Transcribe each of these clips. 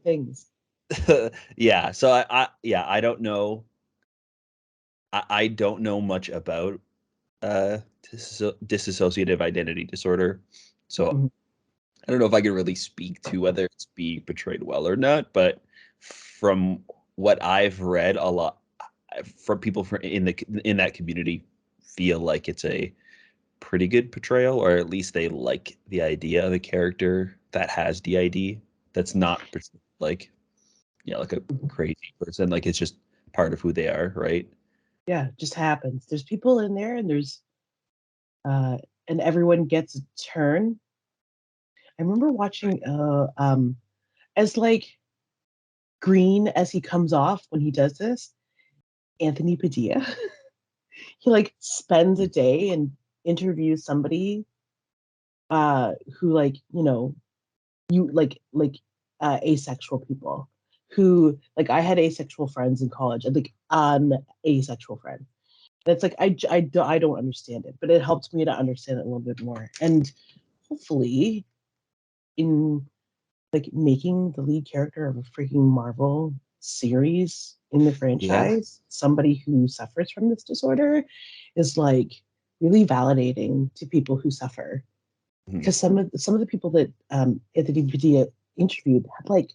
things. Yeah. So I don't know. I don't know much about dissociative identity disorder. So Mhm. I don't know if I can really speak to whether it's being portrayed well or not, but from what I've read, a lot from people in that community feel like it's a pretty good portrayal, or at least they like the idea of a character that has DID. That's not like like a crazy person. Like it's just part of who they are, right? Yeah, it just happens. There's people in there, and uh, and everyone gets a turn. I remember watching as like green as he comes off when he does this, Anthony Padilla. He like spends a day and interviews somebody who like, you asexual people who like I had asexual friends in college and like asexual friend. And it's like I don't understand it, but it helps me to understand it a little bit more. And hopefully in like making the lead character of a freaking Marvel series in the Yeah. franchise, somebody who suffers from this disorder is like really validating to people who suffer. Mhm. Because some of the people that Anthony Padilla interviewed had like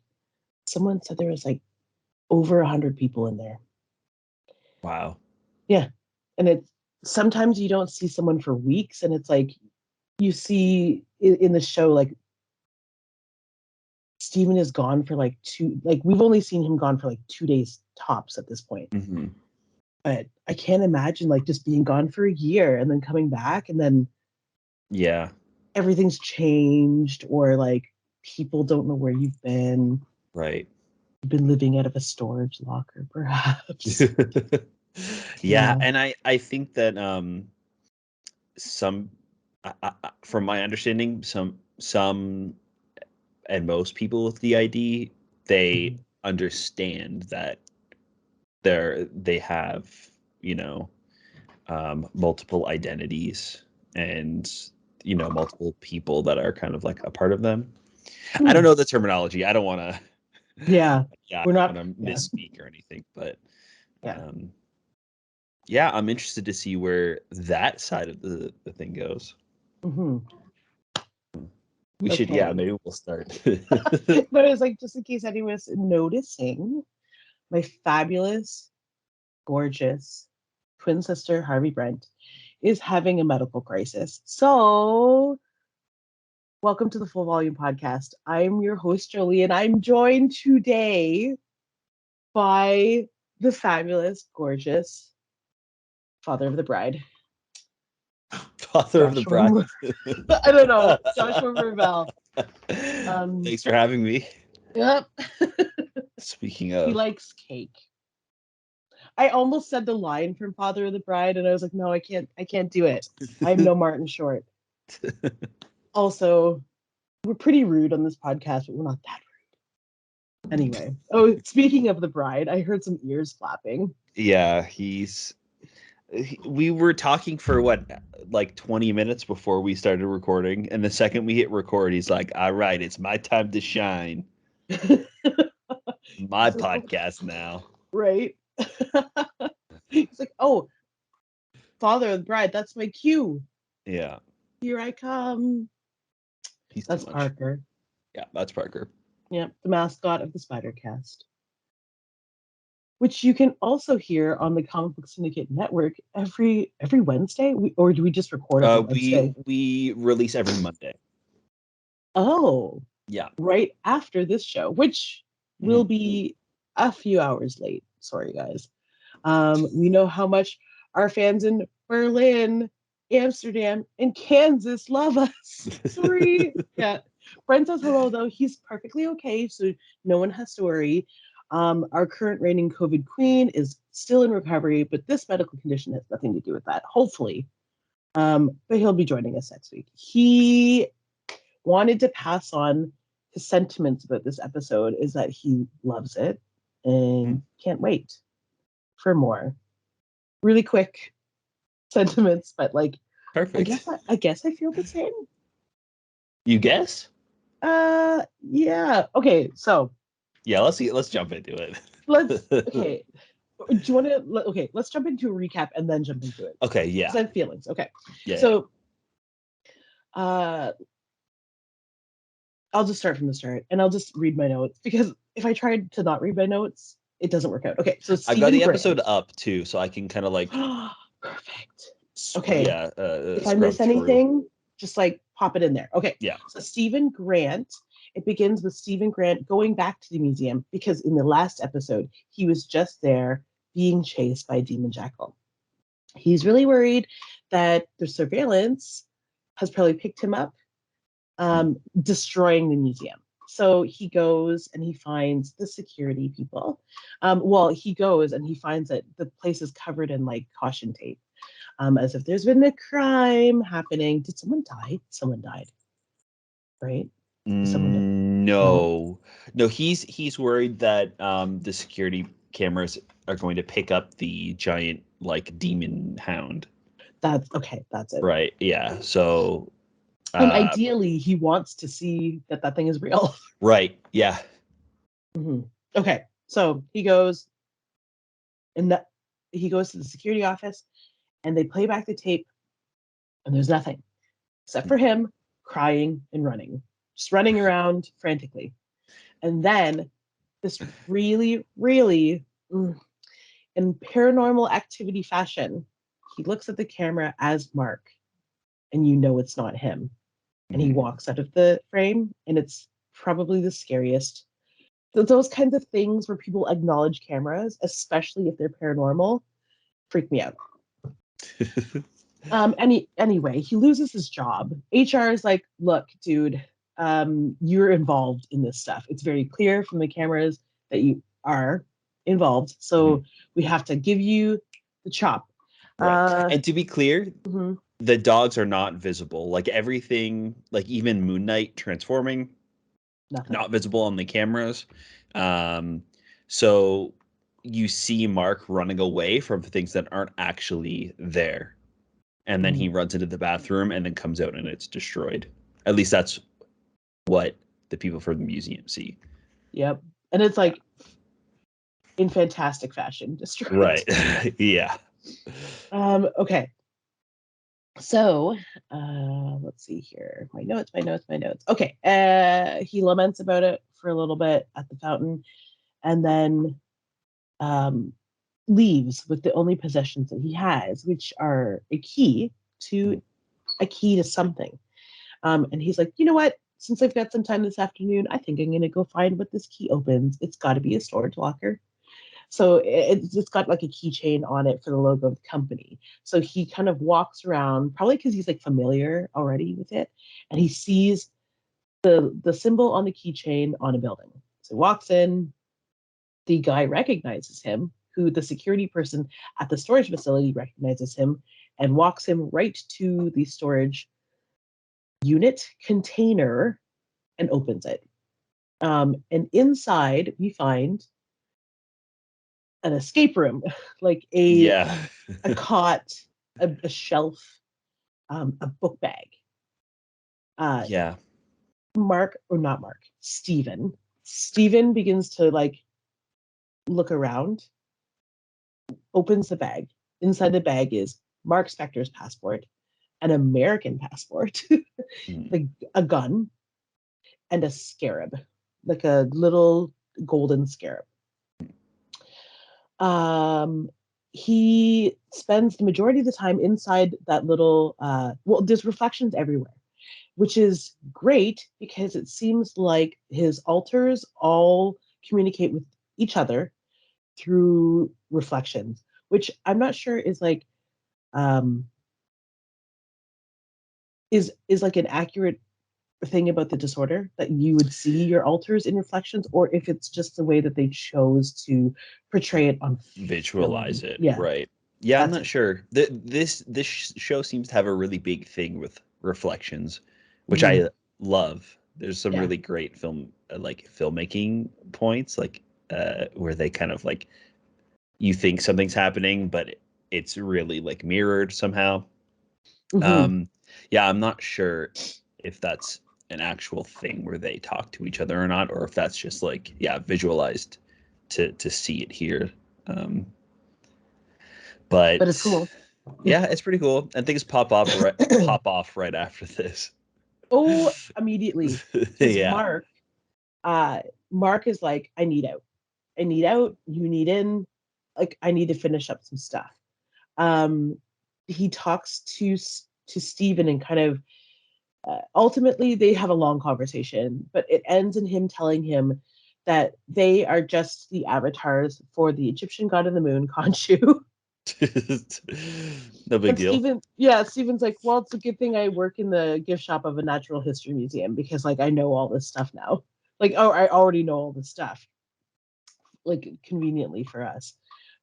someone said there was like over 100 people in there. Wow. Yeah, and it's sometimes you don't see someone for weeks, and it's like you see in the show like Steven is gone for like we've only seen him gone for like 2 days tops at this point. Hmm. But I can't imagine like just being gone for a year and then coming back and then Yeah. everything's changed or like people don't know where you've been. Right. You've been living out of a storage locker, perhaps. Yeah, Yeah. and I think that some from my understanding, some and most people with the ID, they Mhm. understand that they have, you know, multiple identities and multiple people that are kind of like a part of them. I don't Hmm. know the terminology. I don't want to Yeah. yeah, We're I not, don't want to yeah. misspeak or anything, but Yeah. um yeah, I'm interested to see where that side of the thing goes. Hmm. We should, yeah, Okay. maybe we'll start. But it's like, just in case anyone's noticing, my fabulous, gorgeous twin sister, Harvey Brent, is having a medical crisis. So, welcome to the Full Volume Podcast. I'm your host, Jolie, and I'm joined today by the fabulous, gorgeous father of the bride, Father of the Joshua. bride. I don't know, Joshua Murr-Vell. Thanks for having me. Yep. Speaking He of, likes cake. I almost said the line from Father of the Bride, and I was like, no, I can't do it. I'm no Martin Short. Also, we're pretty rude on this podcast, but we're not that rude. Anyway. Oh, speaking of the bride, I heard some ears flapping. yeah, we were talking for what, like 20 minutes before we started recording, and the second we hit record, he's like, "All right, it's my time to shine. My He's like, oh, podcast now." right. He's like, oh, Father of the Bride, that's my cue. Yeah, Here I come. he's too That's much. Parker. Yeah, that's Parker. Yep, the mascot of the Spider Cast, which you can also hear on the Comic Book Syndicate Network every Wednesday. Or do we just record every Wednesday? We release every Monday. Oh, Yeah. right after this show, which will Mhm. be a few hours late. Sorry, guys. We know how much our fans in Berlin, Amsterdam, and Kansas love us. Sorry. Yeah. Brent says hello, though. He's perfectly okay, so no one has to worry. Our current reigning COVID queen is still in recovery, but this medical condition has nothing to do with that, hopefully. But he'll be joining us next week. He wanted to pass on his sentiments about this episode is that he loves it and can't wait for more. Really quick sentiments, but like Perfect. I guess I feel the same. You guess? Yeah. Okay, so Yeah, let's jump into Let's it. okay. Do you want to? Okay, let's jump into a recap and then jump into it Okay, because yeah. I have feelings. Okay, Yeah. so uh, I'll just start from the start and I'll just read my notes because if I tried to not read my notes, it doesn't work out. Okay, so I've got Stephen the episode Grant. up too, so I can kind of like Perfect. Okay, if I scrub miss through. anything, just like pop it in there. Okay, Yeah. so Stephen Grant. It begins with Stephen Grant going back to the museum because in the last episode, he was just there being chased by a demon jackal. He's really worried that the surveillance has probably picked him up, destroying the museum. So he goes and he finds the security people. Well, he goes and he finds that the place is covered in like caution tape, as if there's been a crime happening. Did someone die? Someone died, right? Did someone? No, No, no, he's worried that the security cameras are going to pick up the giant like demon hound. that's okay. That's it. Right. Yeah. So And uh ideally, he wants to see that that thing is real. right. Yeah. Mhm. Okay, so he goes and that he goes to the security office and they play back the tape and there's nothing except for him crying and running, just running around frantically. And then this really, really in paranormal activity fashion, he looks at the camera as Mark, and you know it's not him. And he Mhm. walks out of the frame, and it's probably the scariest. Those kinds of things where people acknowledge cameras, especially if they're paranormal, freak me out. Anyway, he loses his job. HR is like, look, dude, you're involved in this stuff. It's very clear from the cameras that you are involved. Mhm. So we have to give you the chop. Right. Uh, And to be clear, mhm, the dogs are not visible. Like everything, like even Moon Knight transforming, nothing. not visible on the cameras. Um, so you see Mark running away from things that aren't actually there. And then he Mhm. runs into the bathroom and then comes out and it's destroyed. At least that's what the people from the museum see. Yep. And it's Yeah. like in fantastic fashion destroyed. Right. Yeah. Okay. So, let's see here. My notes. Okay. He laments about it for a little bit at the fountain and then um, leaves with the only possessions that he has, which are to a key to something. And he's like, you know what? Since I've got some time this afternoon, I think I'm going to go find what this key opens. It's got to be a storage locker. So it's got like a keychain on it for the logo of the company. So he kind of walks around, probably because he's like familiar already with it, and he sees the symbol on the keychain on a building. So he walks in. The guy recognizes him, who the security person at the storage facility recognizes him, and walks him right to the storage unit container and opens it. And inside, we find an escape room, like Yeah. a cot, a shelf, a book bag. Uh, Yeah. Mark, or not Mark, Stephen. Stephen begins to like look around, opens the bag. Inside the bag is Mark Spector's passport, an American passport, Mm. like a gun, and a scarab, like a little golden scarab. Um, he spends the majority of the time inside that little, well, there's reflections everywhere, which is great because it seems like his altars all communicate with each other through reflections, which I'm not sure is like um, is like an accurate thing about the disorder that you would see your alters in reflections, or if it's just the way that they chose to portray it on film. Visualize it. Yeah, Right. Yeah, I'm that's not it. sure. This show seems to have a really big thing with reflections, which Mhm. I love. There's some Yeah. really great like filmmaking points, like where they kind of like you think something's happening, but it's really like mirrored somehow. Hmm. Um, yeah, I'm not sure if that's an actual thing where they talk to each other or not, or if that's just like, yeah, visualized to see it here. Um, But it's but cool. yeah, it's pretty cool. And things pop off right after this. Oh, immediately. Because Yeah. uh, Mark is like, I need out. I need out. You need in. Like, I need to finish up some stuff. Um, he talks to Stephen and kind of ultimately they have a long conversation, but it ends in him telling him that they are just the avatars for the Egyptian god of the moon, Khonshu. No big And deal. Stephen's like, well, it's a good thing I work in the gift shop of a natural history museum because like I know all this stuff now. Like, oh, I already know all this stuff, like conveniently for us.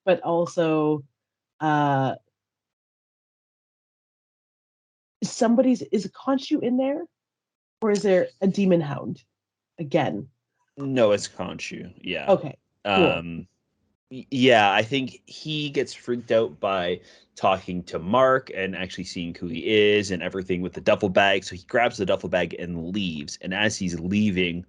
But also, uh somebody's is a Khonshu in there, or is there a demon hound again? No, it's Khonshu. Yeah. Okay, cool. Um, yeah, I think he gets freaked out by talking to Mark and actually seeing who he is and everything with the duffel bag. So he grabs the duffel bag and leaves. And as he's leaving,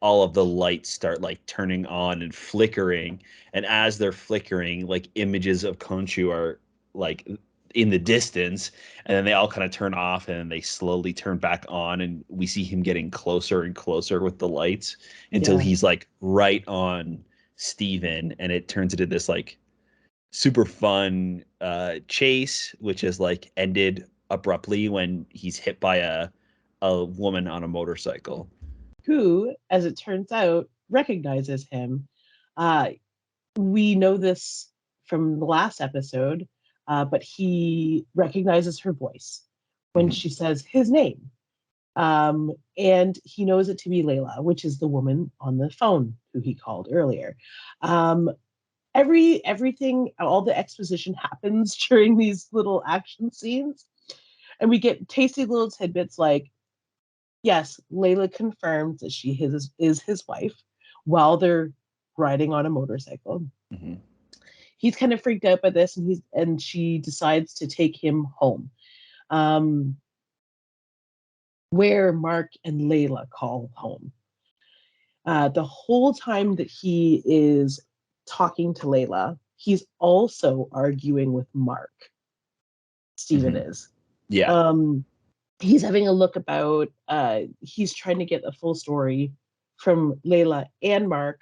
all of the lights start like turning on and flickering. And as they're flickering, like images of Khonshu are like in the distance, and then they all kind of turn off and then they slowly turn back on, and we see him getting closer and closer with the lights until Yeah. he's like right on Steven, and it turns into this like super fun chase, which is like ended abruptly when he's hit by a woman on a motorcycle. Who, as it turns out, recognizes him. Uh, we know this from the last episode, but he recognizes her voice when Mhm. she says his name. And he knows it to be Layla, which is the woman on the phone who he called earlier. Um, everything, all the exposition happens during these little action scenes, and we get tasty little tidbits like, yes, Layla confirms that is his wife while they're riding on a motorcycle. Mhm. He's kind of freaked out by this, and she decides to take him home, um, where Mark and Layla call home. The whole time that he is talking to Layla, he's also arguing with Mark. Stephen Mhm. is. Yeah. Um, he's having a look about. He's trying to get a full story from Layla and Mark,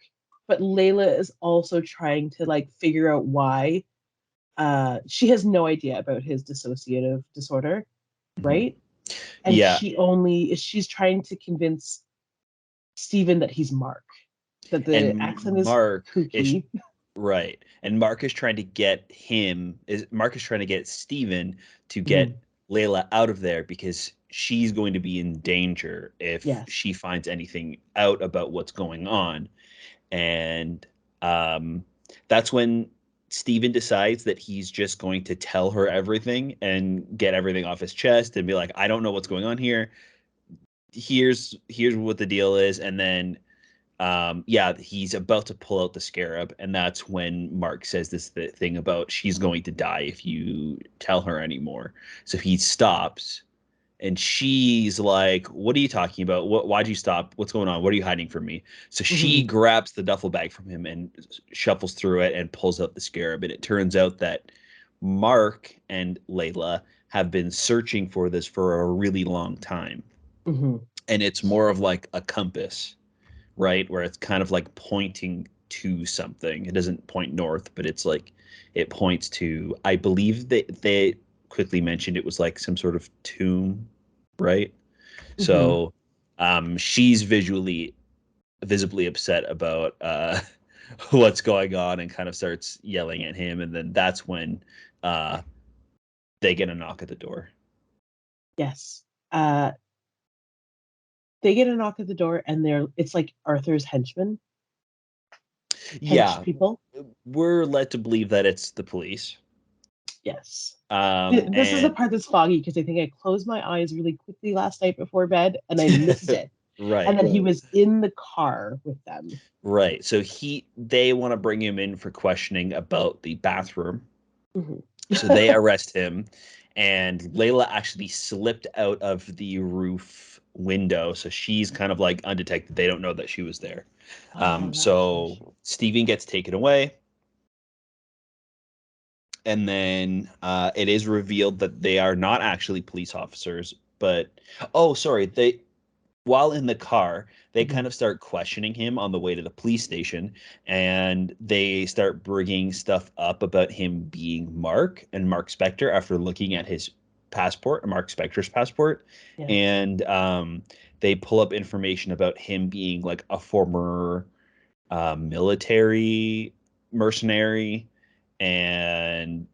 but Layla is also trying to like figure out why. She has no idea about his dissociative disorder, Mhm. right? And Yeah. she's trying to convince Stephen that he's Mark, that the And accent is Mark is kooky. right. And Mark is trying to get him is Mark is trying to get Steven to Mhm. get Layla out of there because she's going to be in danger if Yes. she finds anything out about what's going on. And um, that's when Steven decides that he's just going to tell her everything and get everything off his chest and be like, I don't know what's going on here. Here's what the deal is. And then yeah, he's about to pull out the scarab, and that's when Mark says this thing about she's going to die if you tell her anymore. So he stops, and she's like, "What are you talking about? Why'd you stop? What's going on? What are you hiding from me?" So she Mhm. grabs the duffel bag from him and shuffles through it and pulls out the scarab. And it turns out that Mark and Layla have been searching for this for a really long time, Mhm. and it's more of like a compass, right? Where it's kind of like pointing to something. It doesn't point north, but it's like it points to, I believe that they quickly mentioned it was like some sort of tomb, right? Mhm. So she's visibly upset about what's going on and kind of starts yelling at him. And then that's when uh, they get a knock at the door. Yes. Uh, they get a knock at the door, and it's like Arthur's hench Yeah, people. we're led to believe that it's the police. Yes. This is the And part that's foggy because I think I closed my eyes really quickly last night before bed and I missed it. And right. then he was in the car with them. Right. So they want to bring him in for questioning about the bathroom. Mhm. So they arrest him, and Layla actually slipped out of the roof window, so she's kind of like undetected. They don't know that she was there. Oh, that's right. So Steven gets taken away, and then it is revealed that they are not actually police officers, but oh, sorry, they while in the car, they kind Mhm. of start questioning him on the way to the police station, and they start bringing stuff up about him being Mark and Mark Spector after looking at his passport, Mark Spector's passport, Yeah. and they pull up information about him being like a former military mercenary, and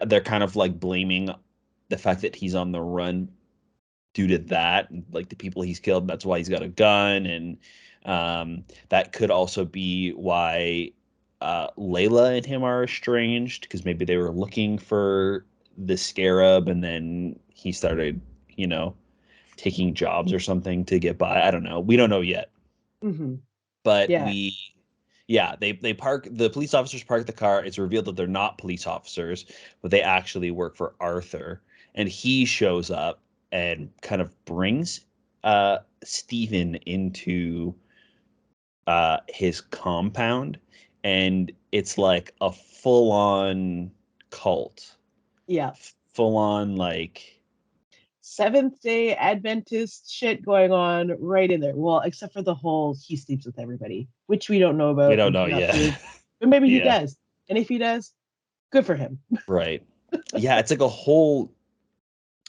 they're kind of like blaming the fact that he's on the run due to that, and like the people he's killed. That's why he's got a gun, and that could also be why Layla and him are estranged, because maybe they were looking for the scarab, and then he started, you know, taking jobs or something to get by. I don't know. We don't know yet, Hmm. but Yeah. yeah, they park, the police officers park the car. It's revealed that they're not police officers, but they actually work for Arthur, and he shows up and kind of brings Stephen into his compound, and it's like a full on cult, Yeah. full on like Seventh day Adventist shit going on right in there. Well, except for the whole he sleeps with everybody, which we don't know we about don't and know cannot yet. prove. But maybe he Yeah, does. And if he does, good for him. right. Yeah, it's like a whole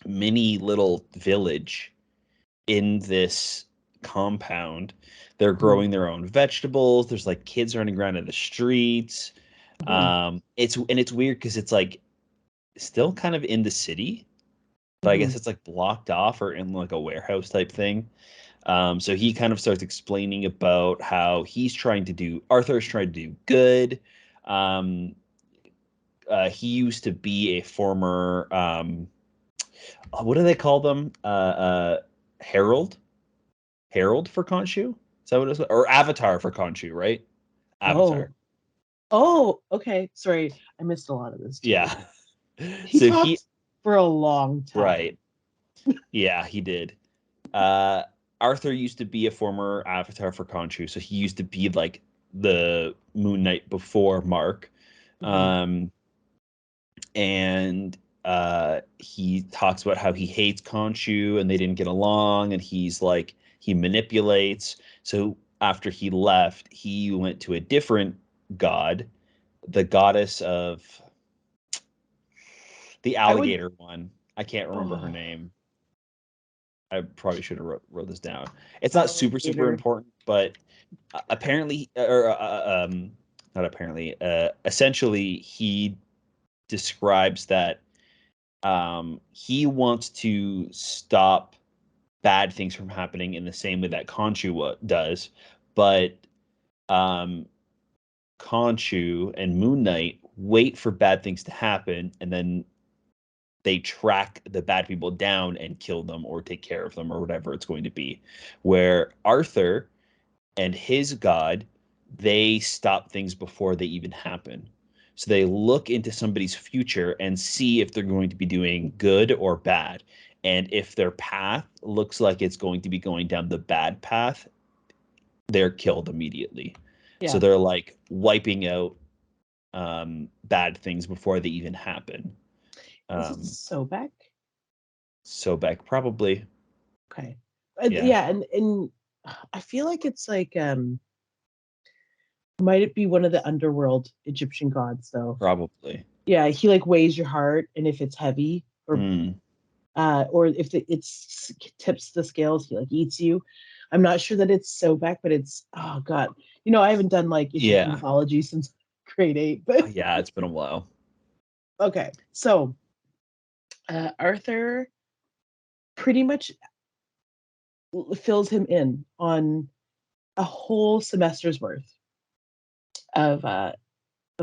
mini little village in this compound. They're Mhm. growing their own vegetables. There's like kids running around in the streets. Mhm. It's weird because it's like still kind of in the city, but I guess Mhm. it's like blocked off or in like a warehouse type thing. So he kind of starts explaining about how Arthur's trying to do good. Um, he used to be a former, what do they call them? Herald? Herald for Khonshu? Is that what it was? Or Avatar for Khonshu, right? Avatar. Oh. Oh, okay. Sorry. I missed a lot of this too. Yeah. He So he, talked for a long right. time. Yeah, he did. Uh, Arthur used to be a former Avatar for Khonshu, so he used to be like the Moon Knight before Mark. Mhm. Um, and he talks about how he hates Khonshu and they didn't get along, and he's like he manipulates. So after he left, he went to a different god, the goddess of the I would. alligator one. I can't remember her Oh, name. I probably should have wrote this down. It's not super alligator. important, but apparently, or not apparently, essentially, he describes that he wants to stop bad things from happening in the same way that Khonshu does, but um, Khonshu and Moon Knight wait for bad things to happen, and then they track the bad people down and kill them or take care of them or whatever it's going to be. Where Arthur and his god, they stop things before they even happen. So they look into somebody's future and see if they're going to be doing good or bad. And if their path looks like it's going to be going down the bad path, they're killed immediately. So Yeah. they're like wiping out bad things before they even happen. Is it Um, Sobek? Sobek, probably. Okay. Yeah, Yeah, and I feel like it's like might it be one of the underworld Egyptian gods though? probably. Yeah, he like weighs your heart, and if it's heavy Hmm. or if it's tips the scales, he like eats you. I'm not sure that it's Sobek, but it's oh god. I haven't done like Egyptian Yeah. mythology since grade 8, but Yeah, it's been a while. okay. So, Arthur pretty much fills him in on a whole semester's worth of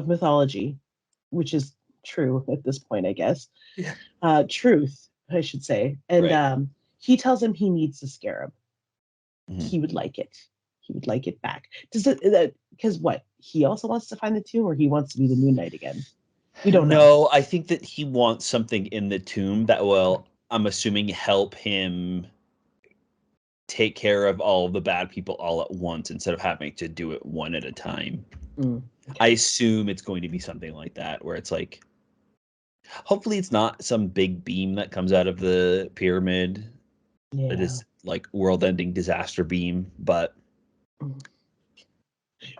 mythology, which is true at this point, I guess. Yeah. Truth, I should say. And Right. he tells him he needs the scarab. Mhm. He would like it. He would like it back. Does it? Because what? He also wants to find the tomb, or he wants to be the Moon Knight again. We don't know. No, I think that he wants something in the tomb that will, I'm assuming, help him take care of all the bad people all at once instead of having to do it one at a time. I Okay. assume it's going to be something like that, where it's like, hopefully it's not some big beam that comes out of the pyramid, Yeah. this like world-ending disaster beam, but Mm.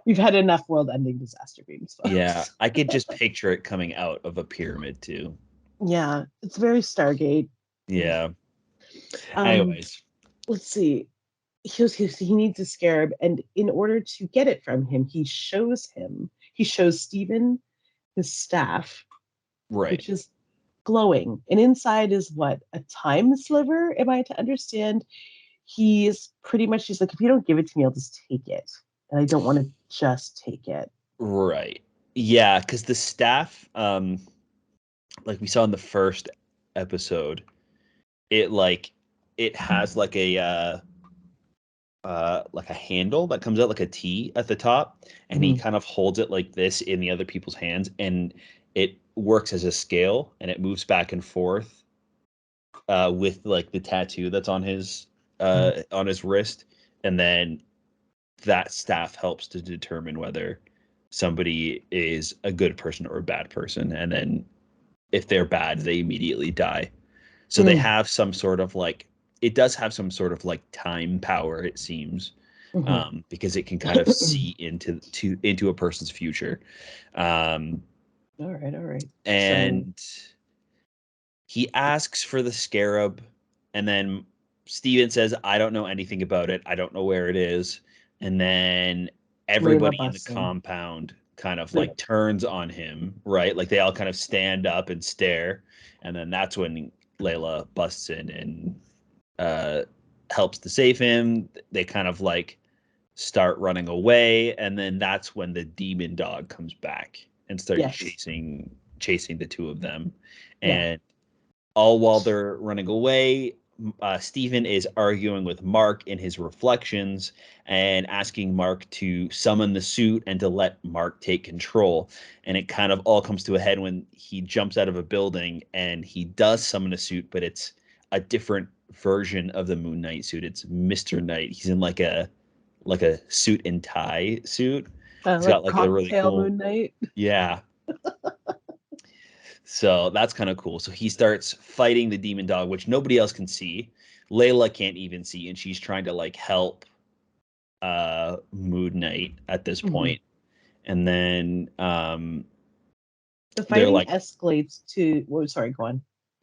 We've had enough world-ending disaster beams, yeah, folks. I could just picture it coming out of a pyramid too. Yeah, it's very Stargate. Ugh. Yeah. Um, Anyways, let's see. He needs a scarab, and in order to get it from him, he shows Stephen his staff, right. which is glowing, and inside is what, a time sliver? Am I to understand? He's like, if you don't give it to me, I'll just take it, and I don't want to just take it. Right. Yeah, because the staff, like we saw in the first episode, it like it has like a handle that comes out like a T at the top, and he Mhm. kind of holds it like this in the other people's hands, and it works as a scale, and it moves back and forth with like the tattoo that's on his wrist, and then that staff helps to determine whether somebody is a good person or a bad person, and then if they're bad, they immediately die. So they Mm. have some sort of like, it does have some sort of like time power, it seems, Mhm. because it can kind of see into a person's future. Um, All right, all right. So and he asks for the scarab, and then Steven says, I don't know anything about it. I don't know where it is. And then Layla everybody in the busts in. compound kind of Like, like turns on him, right? Like they all kind of stand up and stare. And then that's when Layla busts in and uh, helps to save him. They kind of like start running away. And then that's when the demon dog comes back and starts yes, chasing the two of them. yeah, And all while they're running away, Stephen is arguing with Mark in his reflections and asking Mark to summon the suit and to let Mark take control. And it kind of all comes to a head when he jumps out of a building and he does summon a suit, but it's a different version of the Moon Knight suit. It's Mr. Knight. He's in like a suit and tie suit. He's got like like a really cocktail cool, Moon Knight. yeah. So that's kind of cool. So he starts fighting the demon dog, which nobody else can see. Layla can't even see, and she's trying to like help Moon Knight at this Mhm. point. And then The they're fighting like, escalates to. Well, sorry, go on.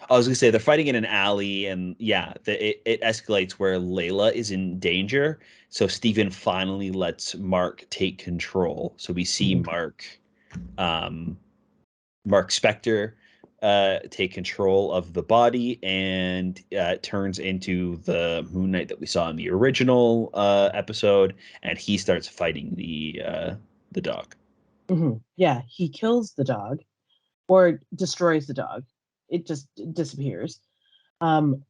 I was gonna say they're fighting in an alley, and yeah, it escalates where Layla is in danger. So Stephen finally lets Mark take control. So we see Mhm. um, Mark Spector take control of the body, and it turns into the Moon Knight that we saw in the original episode, and he starts fighting the dog. Mhm. Yeah, he kills the dog or destroys the dog. It just disappears. Um,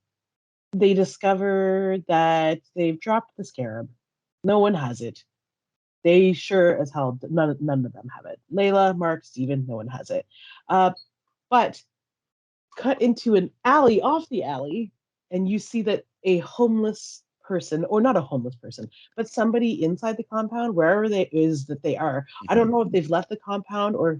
they discover that they've dropped the scarab. No one has it. They sure as hell none of them have it. Layla, Mark, Steven, no one has it. Uh, but cut into an alley off the alley, and you see that a homeless person, or not a homeless person, but somebody inside the compound, wherever they is that they are. I don't Mhm. know if they've left the compound or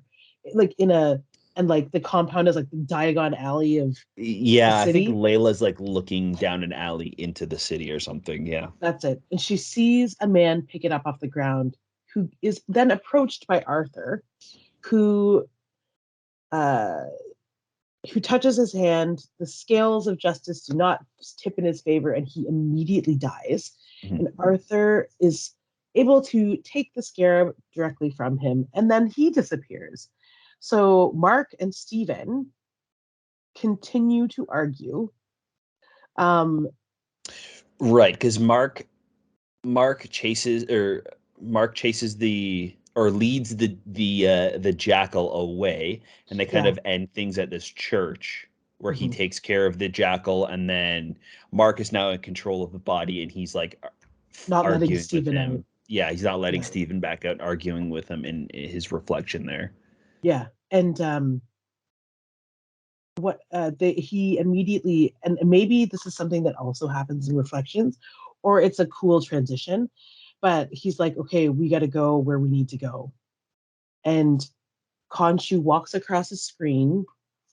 like in a and like the compound is like the Diagon alley of the Yeah, I think city. Layla's like looking down an alley into the city or something. Yeah. That's it. And she sees a man pick it up off the ground who is then approached by Arthur, who uh who touches his hand. The scales of justice do not tip in his favor, and he immediately dies. Mhm. And Arthur is able to take the scarab directly from him, and then he disappears. So Mark and Stephen continue to argue. Um, Right, because Mark chases or Mark chases the or leads the jackal away, and they kind yeah, of end things at this church where he mhm. takes care of the jackal, and then Mark is now in control of the body, and he's like Not letting arguing with Stephen out. him. Yeah, he's not letting Yeah, Steven back out, arguing with him in his reflection there. yeah, and what he immediately, and maybe this is something that also happens in reflections, or it's a cool transition. But he's like, okay, we got to go where we need to go. And Khonshu walks across the screen,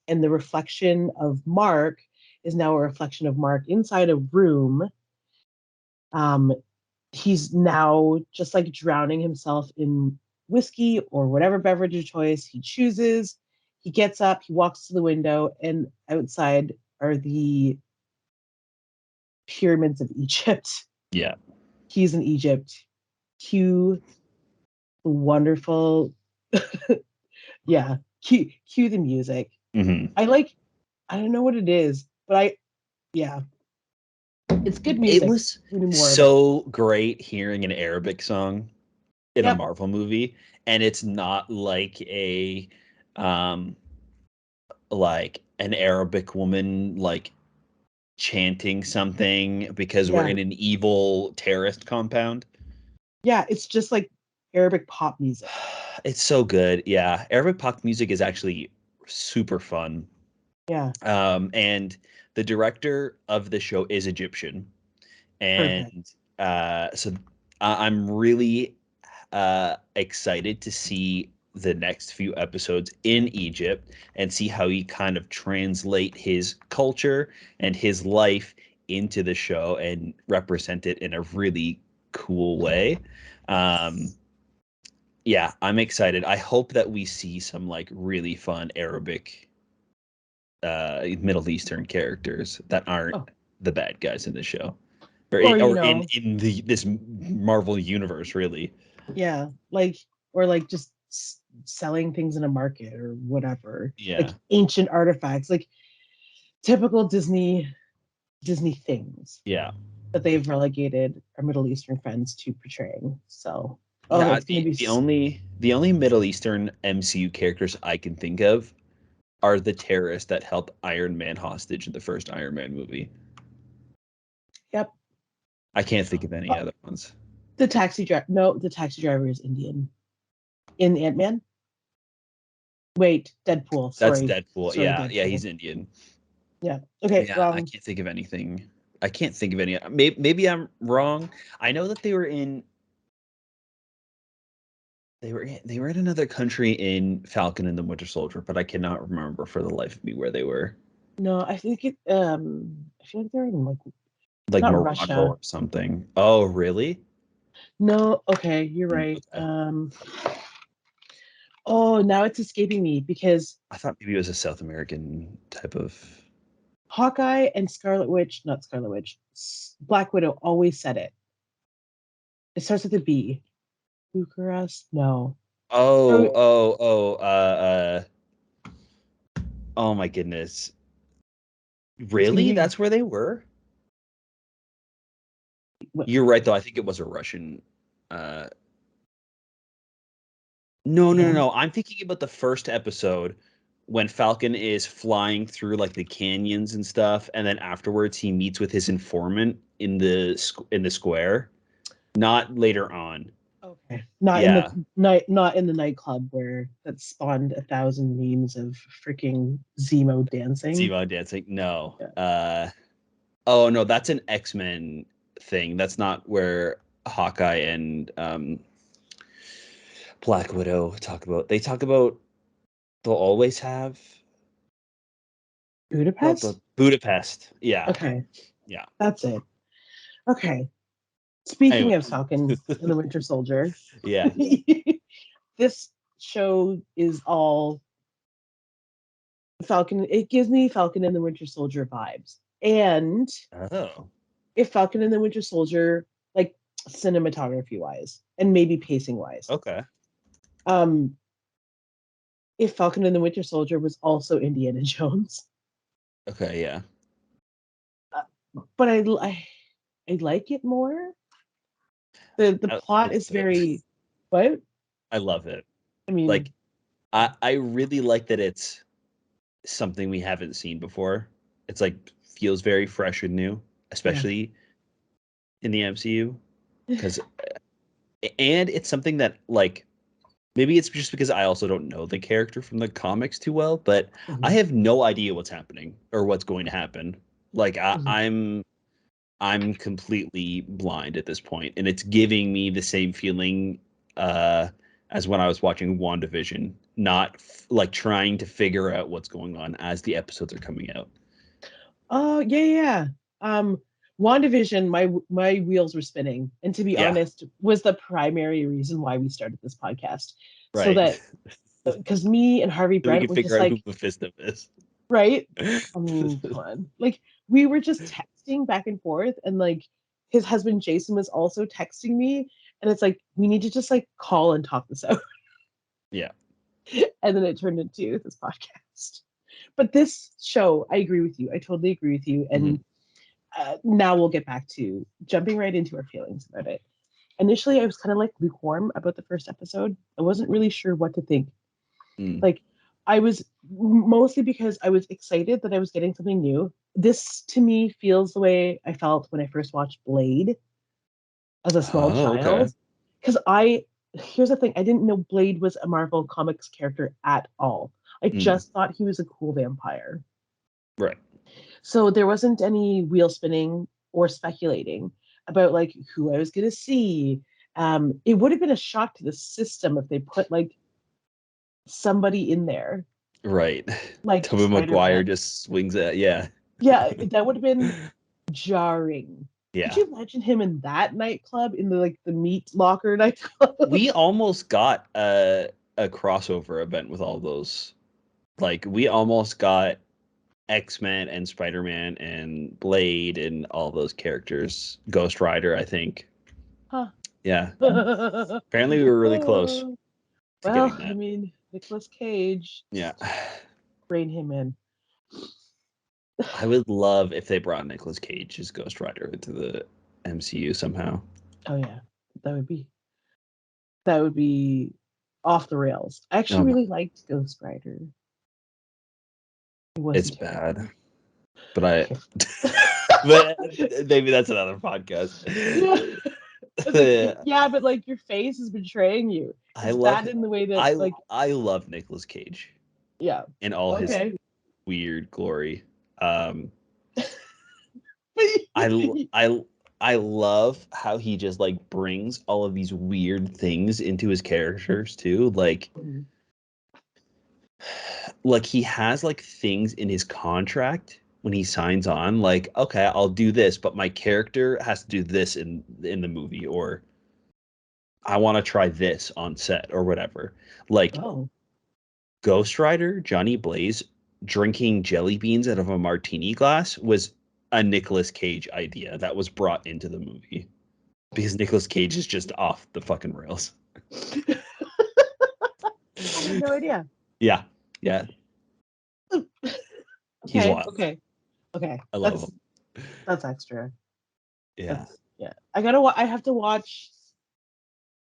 and the reflection of Mark is now a reflection of Mark inside a room. Um, he's now just like drowning himself in whiskey or whatever beverage of choice he chooses. He gets up, he walks to the window, and outside are the pyramids of Egypt. Yeah. He's in Egypt. Cue the wonderful, yeah, cue the music. Mm-hmm. I like, I don't know what it is, but yeah, it's good It music. was We need more of it. so great hearing an Arabic song in a Yep, Marvel movie, and it's not like a um like an Arabic woman like chanting something because we're yeah, in an evil terrorist compound. yeah. It's just like Arabic pop music. It's so good. Yeah. Arabic pop music is actually super fun. Yeah, And the director of the show is Egyptian. And perfect. so I'm really excited to see the next few episodes in Egypt and see how he kind of translate his culture and his life into the show and represent it in a really cool way. Um, yeah, I'm excited. I hope that we see some like really fun Arabic Middle Eastern characters that aren't Oh, the bad guys in the show or or in the this Marvel universe really. yeah, like or like just selling things in a market or whatever, like Yeah. ancient artifacts, like typical Disney things Yeah. that they've relegated our Middle Eastern friends to portraying. So, oh, Yeah, it's gonna be the only Middle Eastern MCU characters I can think of are the terrorists that held Iron Man hostage in the first Iron Man movie. yep. I can't think of any Oh, other ones. the taxi driver. No, the taxi driver is Indian in Ant Man. Wait, Deadpool. That's Sorry, Deadpool. sorry, Yeah, yeah, Deadpool. he's Indian. Yeah. Okay, Yeah, I wrong. can't think of anything. I can't think of any. Maybe I'm wrong. I know that they were in another country in Falcon and the Winter Soldier, but I cannot remember for the life of me where they were. No, I think it. I feel like they're in like Like not Morocco Russia. or something. Oh, really? No, okay, you're right. Okay. Oh, now it's escaping me because I thought maybe it was a South American type of. Hawkeye and Scarlet Witch, not Scarlet Witch, Black Widow always said it. It starts with a B. Bucharest? No. Oh, Oh, oh, oh, oh my goodness. it's gonna Really? be. That's where they were? What, You're right, though. I think it was a Russian. Uh, no, no, no, again? no. I'm thinking about the first episode when Falcon is flying through like the canyons and stuff, and then afterwards he meets with his informant in the square. Not later on. Okay. Not in the Yeah, night. Not in the nightclub where that spawned 1,000 memes of freaking Zemo dancing. Zemo dancing. No. Yeah. Oh no, that's an X-Men thing. That's not where Hawkeye and Black Widow talk about. They talk about they'll always have Budapest. Budapest. Yeah, Okay, yeah. that's it. Okay. Speaking Anyway, of Falcon and the Winter Soldier, yeah. this show is all Falcon. It gives me Falcon and the Winter Soldier vibes. And Oh, if Falcon and the Winter Soldier, like cinematography wise and maybe pacing wise, okay. um, if Falcon and the Winter Soldier was also Indiana Jones, Okay, yeah. uh, but I like it more. The I plot love is it. very what I love it. I mean, Like I really like that it's something we haven't seen before. It's like feels very fresh and new, yeah. especially in the MCU because and it's something that like maybe it's just because I also don't know the character from the comics too well, but I Mhm, have no idea what's happening or what's going to happen. Like mhm. I'm I'm completely blind at this point, and it's giving me the same feeling as when I was watching WandaVision, not like trying to figure out what's going on as the episodes are coming out. Oh, yeah, yeah, yeah. WandaVision, my wheels were spinning, and to be Yeah, honest, was the primary reason why we started this podcast. So right. that because me and Harvey So we Brent can were figure just out who like, Mephisto is. right? I mean, come on. Like we were just texting back and forth, and like his husband Jason was also texting me, and it's like we need to just like call and talk this out. Yeah. And then it turned into this podcast. But this show, I agree with you. I totally agree with you. Mhm. And now we'll get back to jumping right into our feelings about it. Initially, I was kind of like lukewarm about the first episode. I wasn't really sure what to think. Mm. Like, I was mostly because I was excited that I was getting something new. This to me feels the way I felt when I first watched Blade as a small Oh, okay. child. Because here's the thing, I didn't know Blade was a Marvel Comics character at all. I Mm. just thought he was a cool vampire. Right. So there wasn't any wheel spinning or speculating about like who I was going to see. It would have been a shock to the system if they put like somebody in there, Right. like Tobey Spider Maguire Man. just swings at, yeah. Yeah, that would have been jarring. Could Yeah. you imagine him in that nightclub in the like the meat locker nightclub? We almost got a crossover event with all those. Like we almost got X-Men and Spider-Man and Blade and all those characters. Ghost Rider, I think. Huh. Yeah. Apparently we were really close Oh, to well, getting I that. mean, Nicolas Cage, Yeah. rein him in. I would love if they brought Nicolas Cage as Ghost Rider into the MCU somehow. Oh yeah, that would be that would be off the rails. I actually Oh my, really liked Ghost Rider. It it's wasn't bad. terrible. But I Okay. but maybe that's another podcast. Yeah. It's like, yeah, but like your face is betraying you. I It's love bad in the way that I like, I love Nicolas Cage yeah. in all his Okay. weird glory. Um But I I love how he just like brings all of these weird things into his characters too. Like he has like things in his contract when he signs on, like, okay, I'll do this, but my character has to do this in the movie, or I want to try this on set or whatever. Like oh, Ghost Rider, Johnny Blaze drinking jelly beans out of a martini glass was a Nicolas Cage idea that was brought into the movie because Nicolas Cage is just off the fucking rails. I had no idea. Yeah, yeah, he's Okay, wild. okay, okay. I love That's him. that's extra. Yeah, That's yeah. I have to watch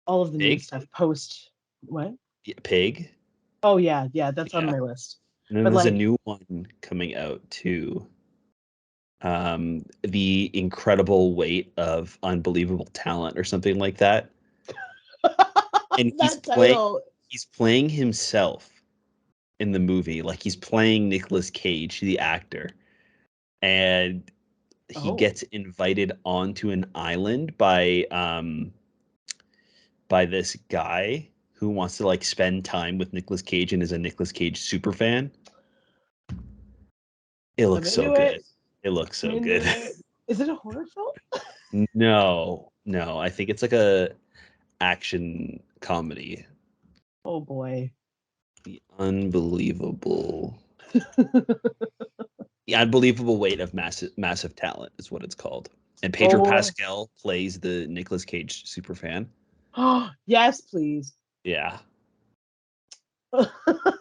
all of the new Pig, stuff post. What? yeah, Pig. Oh yeah, yeah. That's on Yeah, my list. and then But there's a like, new one coming out too. The incredible weight of unbelievable talent, or something like that. And that title. he's playing himself in the movie, like he's playing Nicolas Cage, the actor, and he Oh, gets invited onto an island by this guy who wants to like spend time with Nicolas Cage and is a Nicolas Cage super fan. It I'm looks so into it. good. It looks I'm so good. into it. Is it a horror film? No, no, I think it's like a action comedy. Oh boy. The unbelievable, the unbelievable weight of massive talent is what it's called. And Pedro Oh. Pascal plays the Nicolas Cage super fan. Oh, yes, please. Yeah.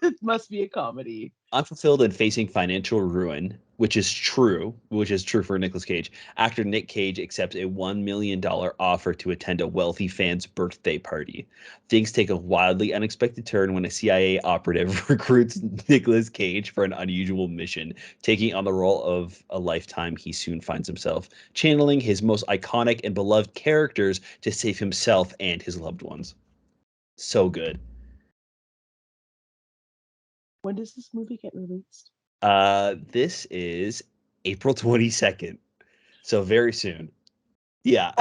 It must be a comedy. Unfulfilled and facing financial ruin, which is true for Nicolas Cage. Actor Nick Cage accepts a $1 million offer to attend a wealthy fan's birthday party. Things take a wildly unexpected turn when a CIA operative recruits Nicolas Cage for an unusual mission, taking on the role of a lifetime. He soon finds himself channeling his most iconic and beloved characters to save himself and his loved ones. So good. When does this movie get released? This is April 22nd. So very soon. Yeah.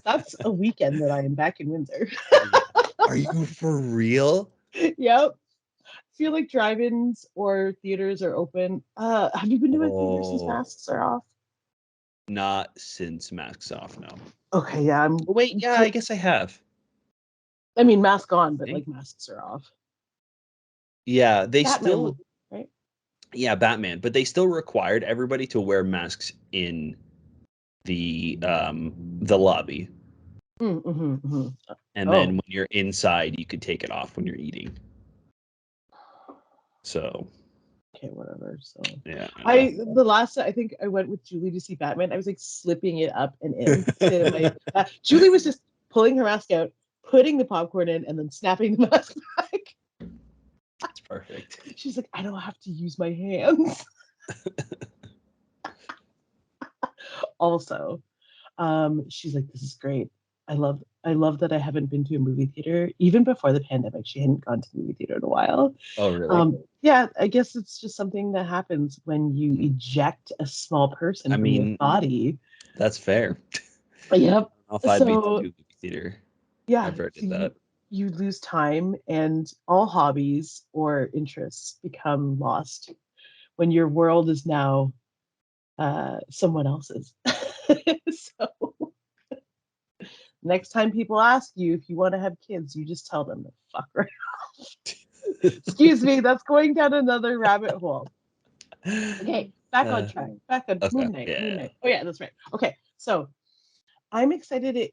That's a weekend that I am back in Windsor. Yeah. Are you for real? Yep. Feel like drive-ins or theaters are open. Have you been to a theater since Oh, masks are off? not since Masks Off, no. Okay, yeah, Oh, wait, yeah, I guess I have. I mean, mask on, I but think. like masks are off. Yeah, they Batman still, was right. yeah, Batman, but they still required everybody to wear masks in the lobby. Mm-hmm. And then Oh, when you're inside, you could take it off when you're eating. So, okay, whatever. So, yeah, I know. I the last I think I went with Julie to see Batman. I was like slipping it up and in to my. Julie was just pulling her mask out, putting the popcorn in, and then snapping the mask back. That's perfect. She's like, I don't have to use my hands. Also, she's like, this is great. I love that I haven't been to a movie theater even before the pandemic. She hadn't gone to the movie theater in a while. Oh, really? Yeah, I guess it's just something that happens when you Hmm. eject a small person I from your mean, body. that's fair. Yep. I don't know if I'd be to So movie theater. yeah, Ever so did that. you lose time and all hobbies or interests become lost when your world is now someone else's. So next time people ask you if you want to have kids, you just tell them to fuck right. Excuse me, that's going down another rabbit hole. Okay, back on Uh, track. Back on okay. Moon Knight. Moon Yeah. Knight. Oh yeah, that's right. Okay, so I'm excited.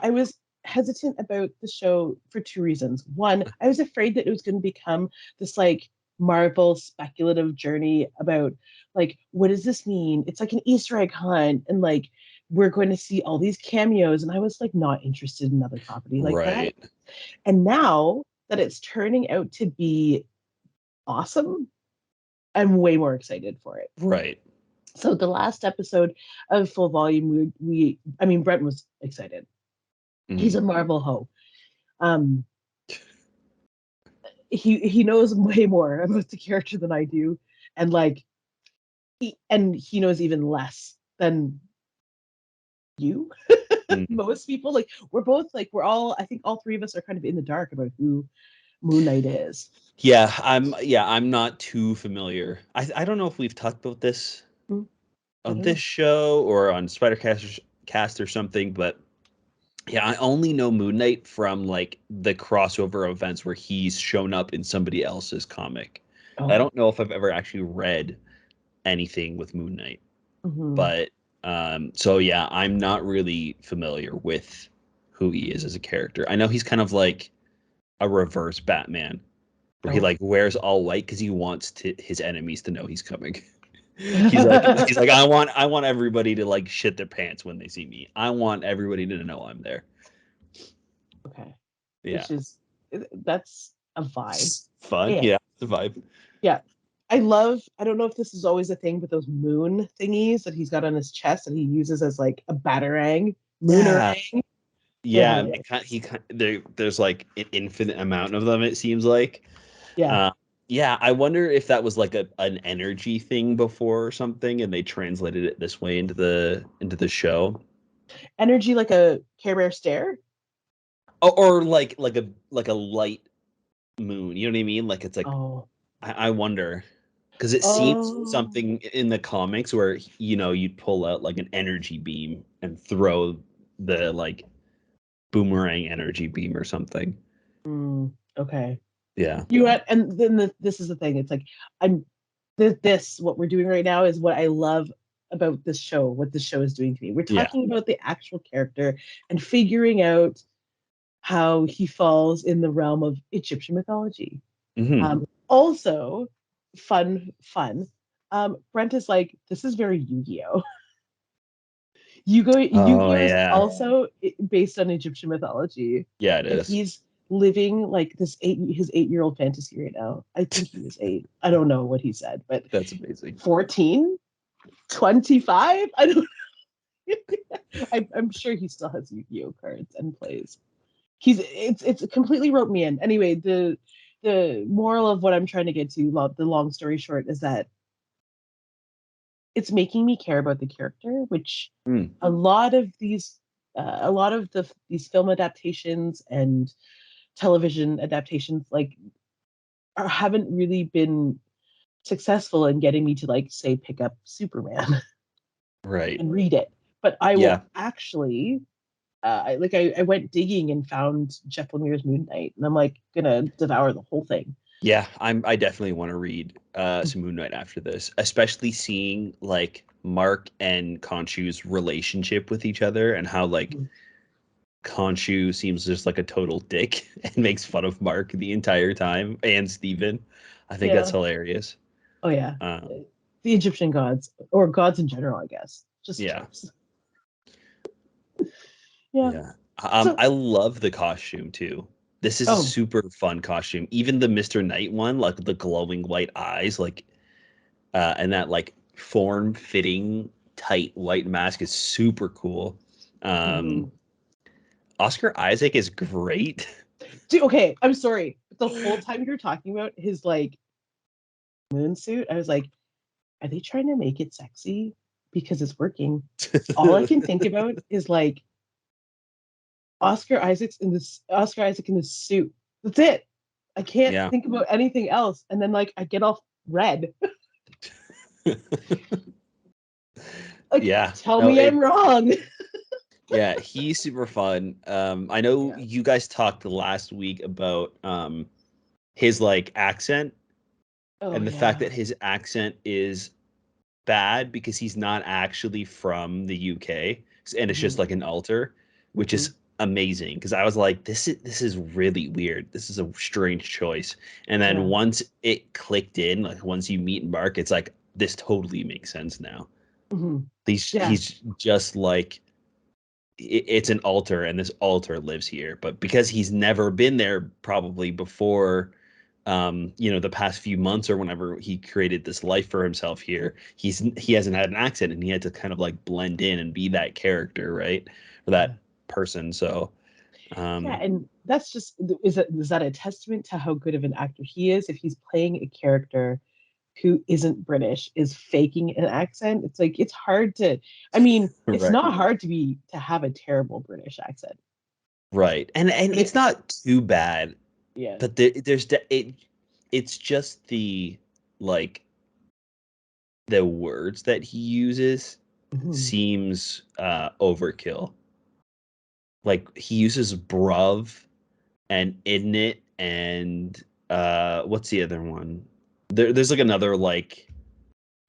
I was hesitant about the show for two reasons. One, I was afraid that it was going to become this like Marvel speculative journey about like what does this mean? It's like an Easter egg hunt, and like we're going to see all these cameos, and I was like not interested in another property like that. Right. And now that it's turning out to be awesome, I'm way more excited for it. Right. So the last episode of Full Volume, we I mean, Brent was excited. He's Mhm. a Marvel hoe. Um, he knows way more about the character than I do, and like, he knows even less than you. Mm. Most people, like, we're all. I think all three of us are kind of in the dark about who Moon Knight is. I'm not too familiar. I don't know if we've talked about this Hmm, I on don't this know. show or on Cast or something, but yeah, I only know Moon Knight from like the crossover events where he's shown up in somebody else's comic. I Oh, don't know if I've ever actually read anything with Moon Knight, hmm, but so yeah, I'm not really familiar with who he is as a character. I know he's kind of like a reverse Batman, where he oh. like wears all white because he wants his enemies to know he's coming. He's like I want everybody to like shit their pants when they see me. I want everybody to know I'm there. Okay, Yeah. which is that's a vibe. Fun. And Yeah. The vibe. yeah, I don't know if this is always a thing, but those moon thingies that he's got on his chest and he uses as like a batarang, Yeah. moonerang. They're Yeah. hilarious. There's like an infinite amount of them, it seems like. Yeah. Uh, yeah, I wonder if that was like an energy thing before or something, and they translated it this way into the show. Energy like a Care Bear stare. Or like a light moon. You know what I mean? Like it's like Oh. I wonder because it seems Oh. something in the comics where you'd pull out like an energy beam and throw the like boomerang energy beam or something. Okay. Yeah. You know what? And then this is the thing. It's like I'm this what we're doing right now is what I love about this show, what this show is doing to me. We're Yeah. talking about the actual character and figuring out how he falls in the realm of Egyptian mythology. Hmm. Also, fun. Brent is like, this is very Yu-Gi-Oh. Oh Yu-Gi-Oh is yeah. also based on Egyptian mythology, Yeah, it and is. he's living like his 8-year-old fantasy right now. I think he was 8. I don't know what he said, but That's amazing. 14, 25. I don't. I'm sure he still has Yu-Gi-Oh cards and plays. It's completely wrote me in. Anyway, the moral of what I'm trying to get to, the long story short, is that it's making me care about the character, which Mm, a lot of these film adaptations and television adaptations haven't really been successful in getting me to like say pick up Superman right. and read it. But I will Yeah. actually I went digging and found Jeff Lemire's Moon Knight, and I'm like gonna devour the whole thing. Yeah, I definitely want to read some Moon Knight after this, especially seeing like Mark and Khonshu's relationship with each other and how like Mhm. Khonshu seems just like a total dick and makes fun of Mark the entire time and Steven. I think that's Yeah. hilarious. Oh yeah. Um, The Egyptian gods or gods in general, I guess. Just yeah, jokes. Yeah. yeah. So I love the costume too. This is a oh, super fun costume. Even the Mr. Knight one, like the glowing white eyes, like and that like form-fitting tight white mask is super cool. Um, mhm. Oscar Isaac is great. Dude, okay, I'm sorry. The whole time you're talking about his like moon suit, I was like, are they trying to make it sexy? Because it's working. All I can think about is like Oscar Isaac in this suit. That's it. I can't Yeah, think about anything else. And then like I get off red. Like, yeah. tell No, me I'm wrong. yeah, he's super fun. I know Yeah. you guys talked last week about his like accent Oh and the fact that yeah. his accent is bad because he's not actually from the UK and it's just Hmm. like an alter, which Hmm. is amazing because I was like, this is really weird. This is a strange choice. And then Yeah. once it clicked in, like once you meet Mark, it's like this totally makes sense now. Hmm. Yeah. He's just like it's an altar and this altar lives here, but because he's never been there probably before the past few months or whenever he created this life for himself here, he hasn't had an accent and he had to kind of like blend in and be that character, right? Or Yeah. that person. So Yeah. um And that's just is that a testament to how good of an actor he is if he's playing a character who isn't British is faking an accent? It's like it's hard to I mean, it's right. not hard to have a terrible British accent. Right. And But it's it not too bad, yeah. but it's just the like the words that he uses Mhm. seems overkill. Like he uses bruv and idn't and what's the other one? There's like another like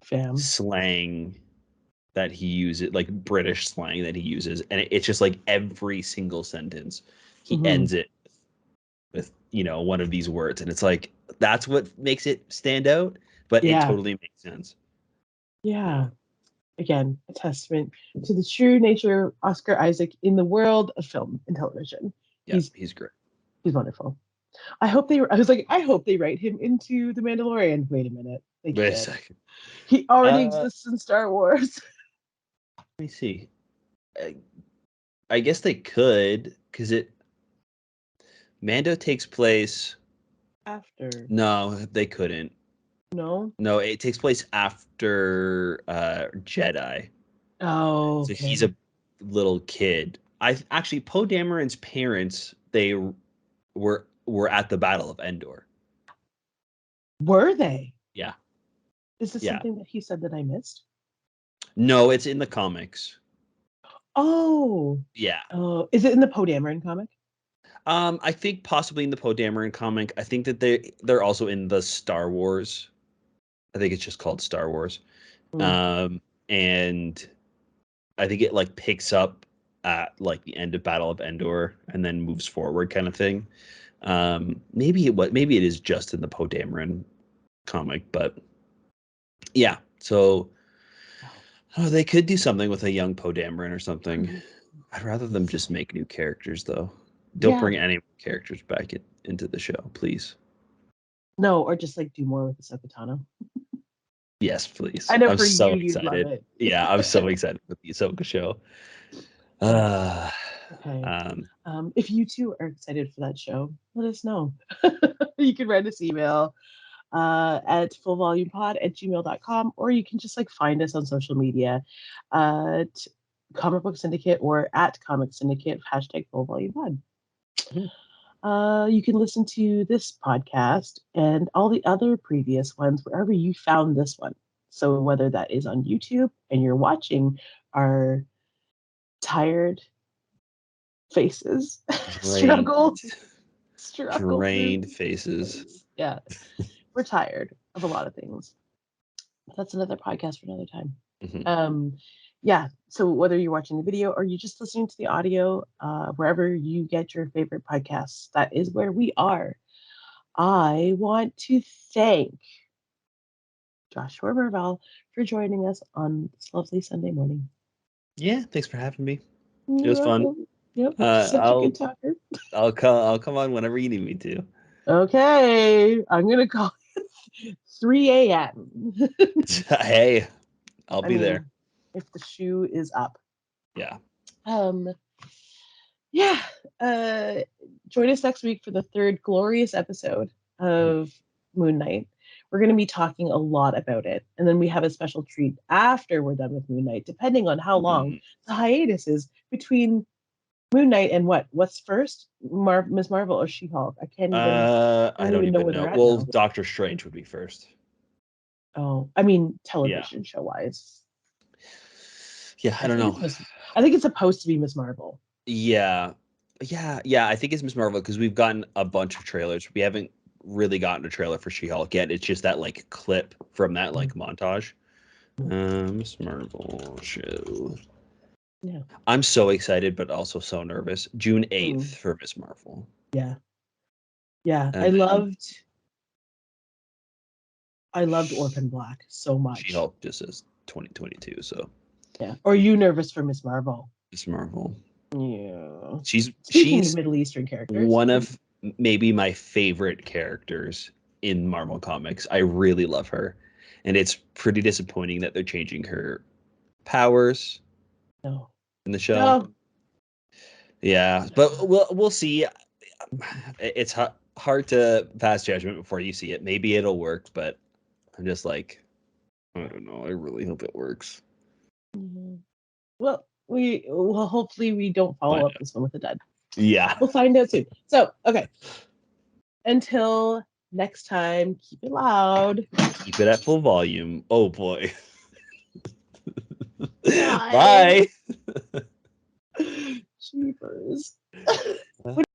Fam. slang that he uses, like British slang that he uses, and it's just like every single sentence he Hmm. ends it with one of these words, and it's like that's what makes it stand out, but it Yeah. totally makes sense. Yeah, Yeah. Again, a testament to the true nature of Oscar Isaac in the world of film and television. yeah, He's he's great. he's wonderful. I was like, I hope they write him into The Mandalorian. Wait a minute. They Wait a can't. second. He already Uh, exists in Star Wars. let me see. I, I guess they could because it Mando takes place. After. No, they couldn't. No? No, it takes place after Jedi. Oh, So he's okay. a little kid. I actually Poe Dameron's parents they were at the Battle of Endor. Were they? Yeah, Is this yeah. something that he said that I missed? No, it's in the comics. Oh. Yeah. Oh, is it in the Poe Dameron comic? I think possibly in the Poe Dameron comic. I think that they're also in the Star Wars. I think it's just called Star Wars. Mm. Um, and I think it like picks up at like the end of Battle of Endor and then moves forward kind of thing. Maybe it is just in the Poe Dameron comic, but yeah. So Oh. oh, they could do something with a young Poe Dameron or something. Mhm. I'd rather them just make new characters though. Don't Yeah. bring any more characters back into the show, please. No, or just like do more with the Ahsoka. Yes, I please. know I'm for you, so you'd love excited. it. Yeah, I'm so excited with the Ahsoka show. Yes. Uh, Okay. um, If you two are excited for that show, let us know. You can write us email. at fullvolumepod@gmail.com, or you can just like find us on social media at Comic Book Syndicate or at Comic Syndicate, #fullvolumepod. You can listen to this podcast and all the other previous ones wherever you found this one. So whether that is on YouTube and you're watching our tired faces Drained, struggle through drained faces. things. Yeah, we're tired of a lot of things. That's another podcast for another time. Yeah, so whether you're watching the video or you're just listening to the audio, wherever you get your favorite podcasts, that is where we are. I want to thank Joshua Murr-Vell for joining us on this lovely Sunday morning. Yeah, thanks for having me. It You're was fun. welcome. Yep, such a good talker. I'll come on whenever you need me to. Okay, I'm gonna call it 3 a.m. Hey, I'll I be mean, there. if the shoe is up. Yeah. Yeah. Join us next week for the third glorious episode of Moon Knight. We're going to be talking a lot about it. And then we have a special treat after we're done with Moon Knight, depending on how long the hiatus is between Moon Knight and what? What's first? Ms. Marvel or She-Hulk? I can't even. I don't even where know. they're at Well, now. Doctor Strange would be first. Oh, I mean, television show wise. Yeah, I don't know. I think it's supposed to be Ms. Marvel. Yeah. I think it's Ms. Marvel because we've gotten a bunch of trailers. We haven't really gotten a trailer for She-Hulk yet. It's just that like clip from that like montage. Ms. Marvel show. Yeah. I'm so excited, but also so nervous. June 8th for Ms. Marvel. Yeah. Yeah. I loved Orphan Black so much. She-Hulk just says 2022, so. Yeah. Or are you nervous for Ms. Marvel? Ms. Marvel. Yeah. She's of Middle Eastern characters. One of maybe my favorite characters in Marvel Comics. I really love her. And it's pretty disappointing that they're changing her powers in the show. No. Yeah, but we'll see. It's hard to pass judgment before you see it. Maybe it'll work, but I'm just like, I don't know. I really hope it works. Well, hopefully we don't follow up this one with a dud. Yeah. We'll find out soon. So, okay. Until next time, keep it loud. Keep it at full volume. Oh boy. Bye. Jeepers.